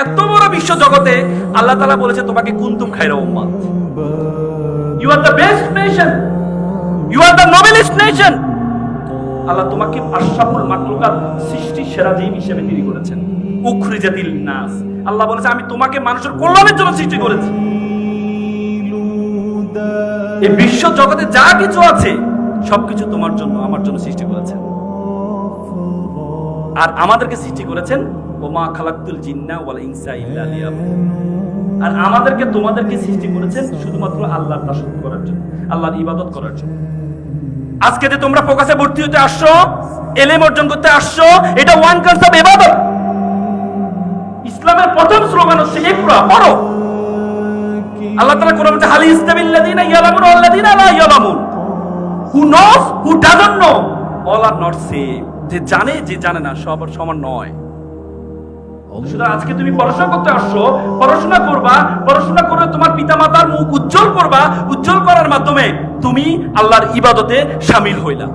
এত বড় বিশ্ব জগতে আল্লাহ তাআলা বলেছে তোমাকে কুনতুম খায়রা উম্মাত, you are the best nation, you are the noblest nation. Allah তোমাকে আশরাফুল মাখলুকাত, সৃষ্টির সেরা জীব হিসেবে তৈরি করেছেন। উখরিজাতিল নাস, আল্লাহ বলেছে আমি তোমাকে মানুষের কল্যাণের জন্য সৃষ্টি করেছি। এই বিশ্ব জগতে যা কিছু আছে সবকিছু তোমার জন্য, আমার জন্য সৃষ্টি করেছেন। আর আমাদেরকে সৃষ্টি করেছেন ওমা খালাকতুল জিন্না ওয়াল ইনসা ইল্লা লিয়াবুদুন। আর আমাদেরকে তোমাদেরকে সৃষ্টি করেছেন শুধুমাত্র আল্লাহর দাসত্ব করার জন্য, আল্লাহর ইবাদত করার জন্য। আজকে যে তোমরা ফোকাসে ভর্তি হতে আসছো, ইলম অর্জন করতে আসছো, এটা ওয়ান কাইন্ড অফ ইবাদত। ইসলামের প্রথম স্লোগান হচ্ছে ইকরা, পড়ো। আল্লাহ তাআলা কোরআনে বলেছে হাল ইসতাবিল্লাযিনা ইয়ালামুন ওয়াল্লাযিনা লা ইয়ালামুন। Who knows, who doesn't know, all are not same. যে জানে, যে জানে না, সবার সমান নয়। সুতরাং আজকে তুমি পড়াশোনা করতে আসছো, পড়াশোনা করবা, পড়াশোনা করে তোমার পিতামাতার মুখ উজ্জ্বল করবা, উজ্জ্বল করার মাধ্যমে তুমি আল্লাহর ইবাদতে শামিল হইলা।